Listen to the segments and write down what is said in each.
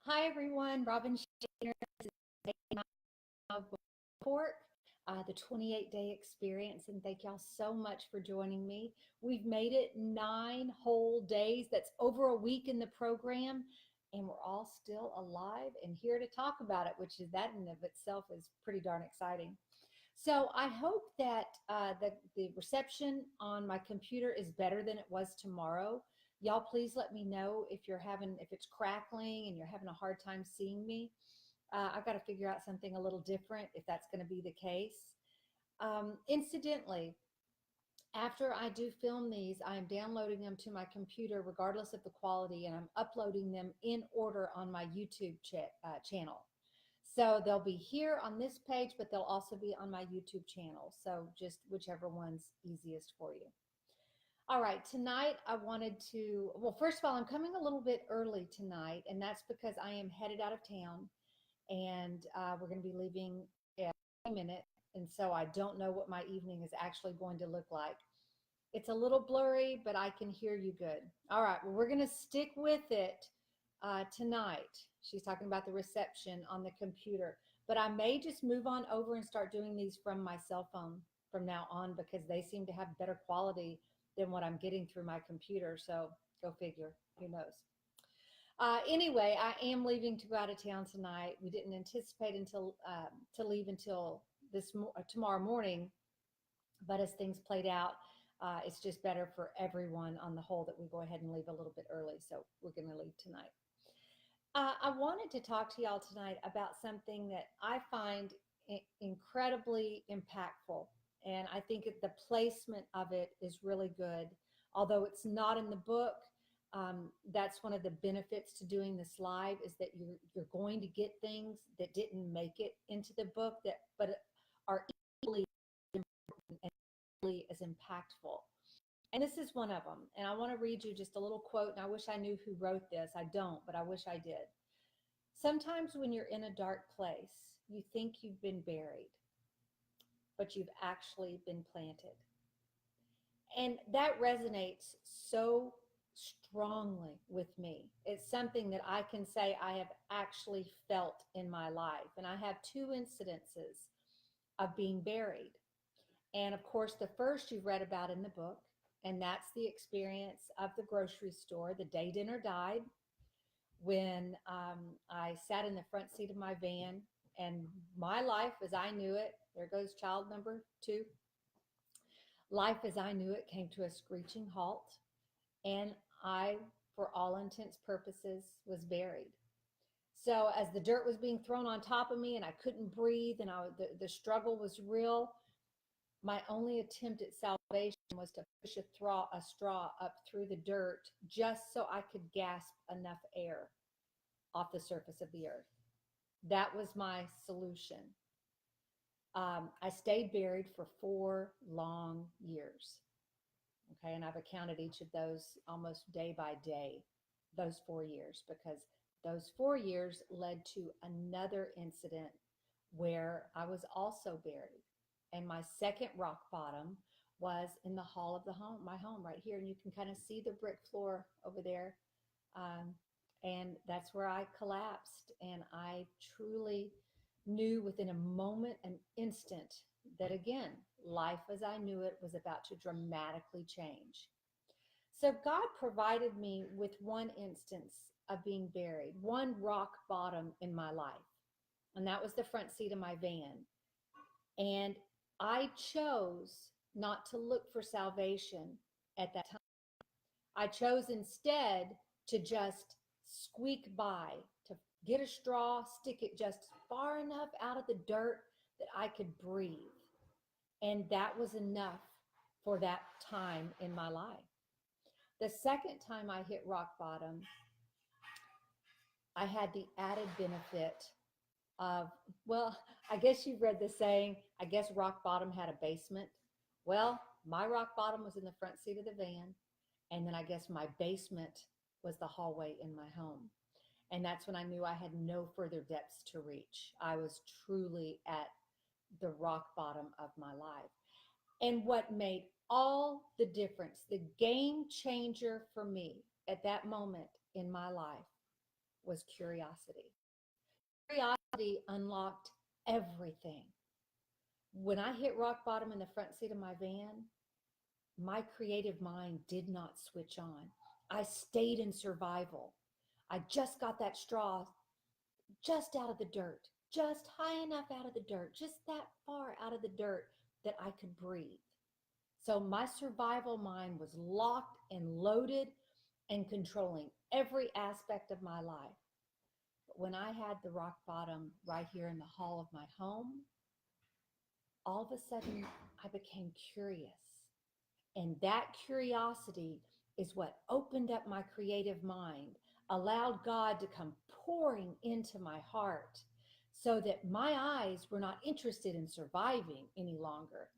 Hi, everyone. Robin Shea. This is day 9 of Pork, the 28-day experience. And thank y'all so much for joining me. We've made it 9 whole days. That's over a week in the program. And we're all still alive and here to talk about it, which is that in of itself is pretty darn exciting. So I hope that the reception on my computer is better than it was tomorrow. Y'all, please let me know if it's crackling and you're having a hard time seeing me. I've got to figure out something a little different if that's going to be the case. Incidentally, after I do film these, I am downloading them to my computer, regardless of the quality, and I'm uploading them in order on my YouTube channel. So they'll be here on this page, but they'll also be on my YouTube channel. So just whichever one's easiest for you. All right, tonight I wanted to, well, first of all, I'm coming a little bit early tonight, and that's because I am headed out of town, and we're going to be leaving in a minute, and so I don't know what my evening is actually going to look like. It's a little blurry, but I can hear you good. All right, well, we're going to stick with it tonight. She's talking about the reception on the computer, but I may just move on over and start doing these from my cell phone from now on because they seem to have better quality than what I'm getting through my computer. So go figure, who knows? Anyway, I am leaving to go out of town tonight. We didn't anticipate until to leave until tomorrow morning, but as things played out, it's just better for everyone on the whole that we go ahead and leave a little bit early. So we're going to leave tonight. I wanted to talk to y'all tonight about something that I find incredibly impactful. And I think the placement of it is really good. Although it's not in the book, that's one of the benefits to doing this live is that you're going to get things that didn't make it into the book but are equally important and equally as impactful. And this is one of them. And I want to read you just a little quote. And I wish I knew who wrote this. I don't, but I wish I did. Sometimes when you're in a dark place, you think you've been buried, but you've actually been planted. And that resonates so strongly with me. It's something that I can say I have actually felt in my life. And I have two incidences of being buried. And of course, the first you've read about in the book, and that's the experience of the grocery store, the day dinner died, when I sat in the front seat of my van and my life as I knew it, there goes child number 2, life as I knew it came to a screeching halt. And I, for all intents purposes, was buried. So as the dirt was being thrown on top of me and I couldn't breathe and the struggle was real, my only attempt at salvation was to push a straw up through the dirt just so I could gasp enough air off the surface of the earth. That was my solution. I stayed buried for 4 long years. Okay, and I've accounted each of those almost day by day, those 4 years, because those 4 years led to another incident where I was also buried. And my second rock bottom was in the hall of my home right here. And you can kind of see the brick floor over there. And that's where I collapsed. And I truly knew within a moment, an instant, that again, life as I knew it was about to dramatically change. So God provided me with one instance of being buried, one rock bottom in my life. And that was the front seat of my van. And I chose not to look for salvation at that time. I chose instead to just squeak by, to get a straw, stick it just far enough out of the dirt that I could breathe. And that was enough for that time in my life. The second time I hit rock bottom, I had the added benefit of, well, I guess you've read the saying, I guess rock bottom had a basement. Well, my rock bottom was in the front seat of the van. And then I guess my basement was the hallway in my home. And that's when I knew I had no further depths to reach. I was truly at the rock bottom of my life. And what made all the difference, the game changer for me at that moment in my life, was curiosity. Curiosity unlocked everything. When I hit rock bottom in the front seat of my van, my creative mind did not switch on. I stayed in survival. I just got that straw just out of the dirt, just high enough out of the dirt, just that far out of the dirt that I could breathe. So my survival mind was locked and loaded and controlling every aspect of my life. But when I had the rock bottom right here in the hall of my home, all of a sudden I became curious. And that curiosity is what opened up my creative mind, allowed God to come pouring into my heart so that my eyes were not interested in surviving any longer.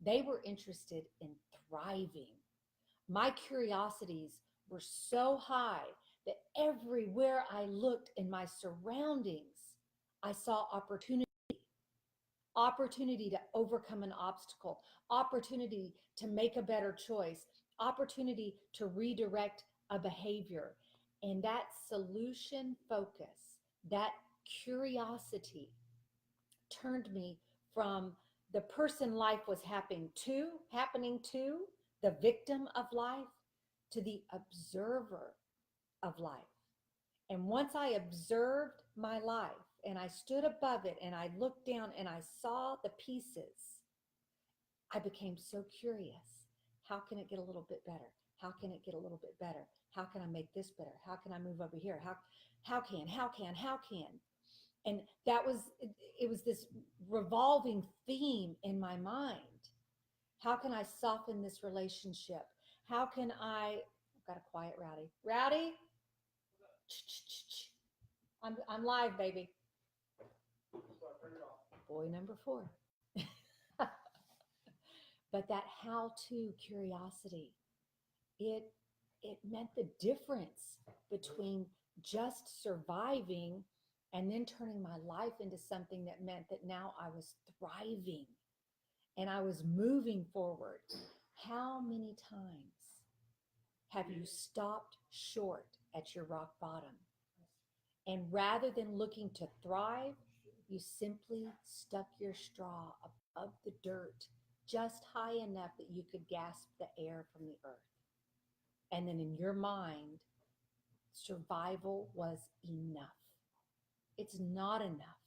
They were interested in thriving. My curiosities were so high that everywhere I looked in my surroundings, I saw opportunity to overcome an obstacle, opportunity to make a better choice, opportunity to redirect a behavior. And that solution focus, that curiosity turned me from the person life was happening to, the victim of life, to the observer of life. And once I observed my life and I stood above it and I looked down and I saw the pieces, I became so curious. How can it get a little bit better? How can it get a little bit better? How can I make this better? How can I move over here? How can? And it was this revolving theme in my mind. How can I soften this relationship? How can I've got a quiet Rowdy. Rowdy? I'm live, baby. Boy number 4. But that how-to curiosity, it meant the difference between just surviving and then turning my life into something that meant that now I was thriving and I was moving forward. How many times have you stopped short at your rock bottom? And rather than looking to thrive, you simply stuck your straw above the dirt, just high enough that you could gasp the air from the earth. And then in your mind, survival was enough. It's not enough.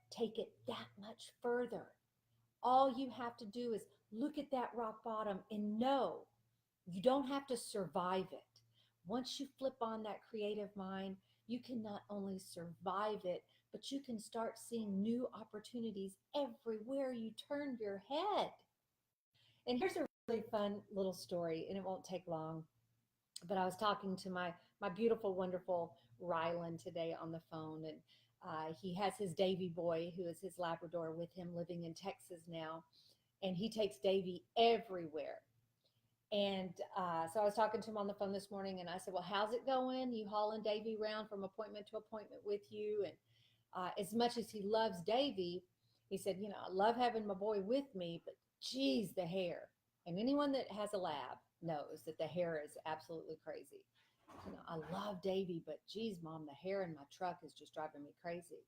Take it that much further. All you have to do is look at that rock bottom and know you don't have to survive it. Once you flip on that creative mind, you can not only survive it, but you can start seeing new opportunities everywhere you turn your head. And here's a really fun little story, and it won't take long. But I was talking to my beautiful, wonderful Rylan today on the phone, and he has his Davy boy, who is his Labrador, with him, living in Texas now, and he takes Davy everywhere. And so I was talking to him on the phone this morning, and I said, well, how's it going? You hauling Davy around from appointment to appointment with you? And as much as he loves Davy, he said, I love having my boy with me, but geez, the hair. And anyone that has a lab knows that the hair is absolutely crazy. I love Davy, but geez, Mom, the hair in my truck is just driving me crazy.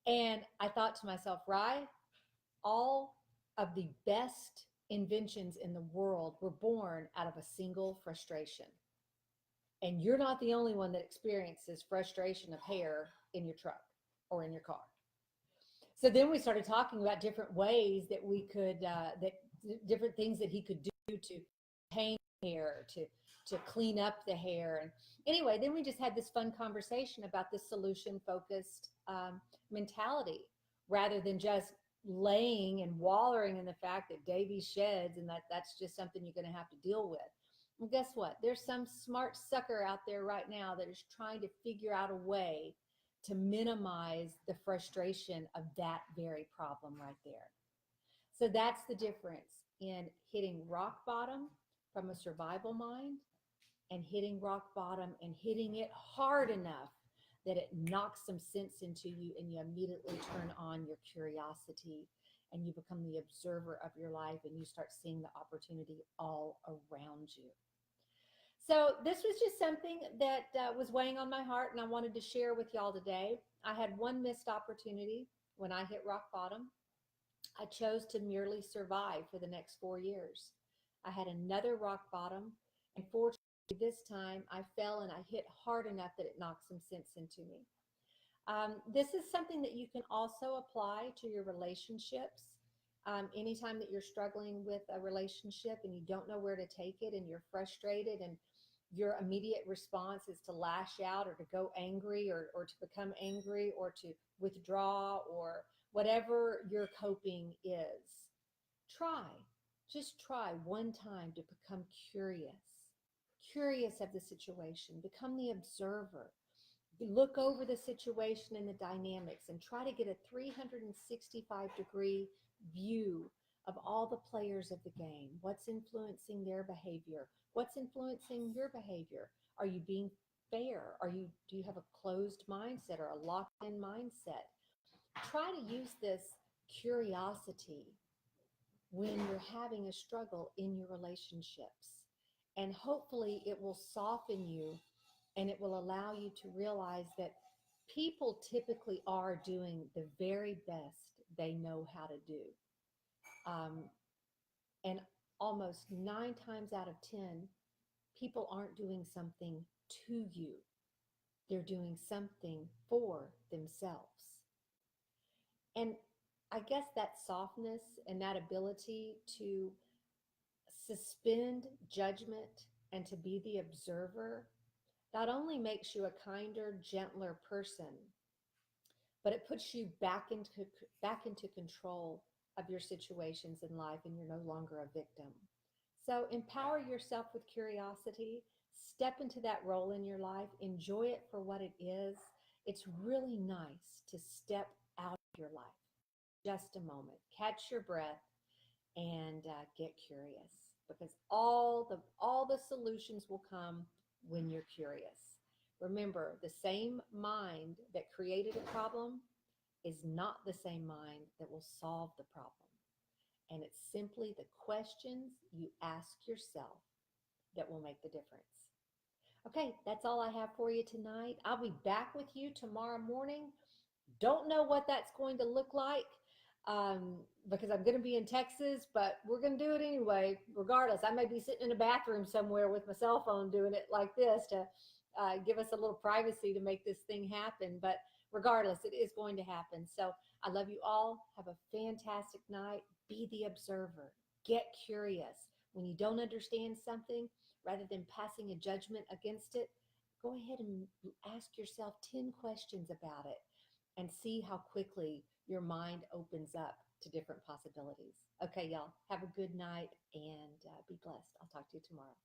And I thought to myself, Rye, all of the best inventions in the world were born out of a single frustration. And you're not the only one that experiences frustration of hair in your truck or in your car. So then we started talking about different ways that we could, different things that he could do to paint hair, to clean up the hair. And anyway, then we just had this fun conversation about this solution-focused mentality, rather than just laying and wallowing in the fact that Davy sheds and that's just something you're going to have to deal with. Well, guess what? There's some smart sucker out there right now that is trying to figure out a way to minimize the frustration of that very problem right there. So that's the difference in hitting rock bottom from a survival mind and hitting rock bottom and hitting it hard enough that it knocks some sense into you and you immediately turn on your curiosity and you become the observer of your life and you start seeing the opportunity all around you. So this was just something that was weighing on my heart, and I wanted to share with y'all today. I had one missed opportunity when I hit rock bottom. I chose to merely survive for the next 4 years. I had another rock bottom, and fortunately, this time I fell and I hit hard enough that it knocked some sense into me. This is something that you can also apply to your relationships. Anytime that you're struggling with a relationship and you don't know where to take it and you're frustrated and your immediate response is to lash out or to go angry or to become angry or to withdraw or whatever your coping is, try, just try one time to become curious of the situation, become the observer, look over the situation and the dynamics and try to get a 365-degree view of all the players of the game. What's influencing their behavior? What's influencing your behavior? Are you being fair? Do you have a closed mindset or a locked in mindset? Try to use this curiosity when you're having a struggle in your relationships. And hopefully it will soften you and it will allow you to realize that people typically are doing the very best they know how to do. Um, and almost 9 times out of 10, people aren't doing something to you, they're doing something for themselves. And I guess that softness and that ability to suspend judgment and to be the observer not only makes you a kinder, gentler person, but it puts you back into control of your situations in life and you're no longer a victim. So empower yourself with curiosity, step into that role in your life, enjoy it for what it is. It's really nice to step out of your life just a moment, catch your breath, and get curious because all the solutions will come when you're curious. Remember, the same mind that created a problem is not the same mind that will solve the problem. And it's simply the questions you ask yourself that will make the difference. Okay, that's all I have for you tonight. I'll be back with you tomorrow morning. Don't know what that's going to look like um, because I'm going to be in Texas, but we're going to do it anyway, regardless. I may be sitting in a bathroom somewhere with my cell phone doing it like this to give us a little privacy to make this thing happen. But regardless, it is going to happen. So I love you all. Have a fantastic night. Be the observer. Get curious. When you don't understand something, rather than passing a judgment against it, go ahead and ask yourself 10 questions about it and see how quickly your mind opens up to different possibilities. Okay, y'all, have a good night and be blessed. I'll talk to you tomorrow.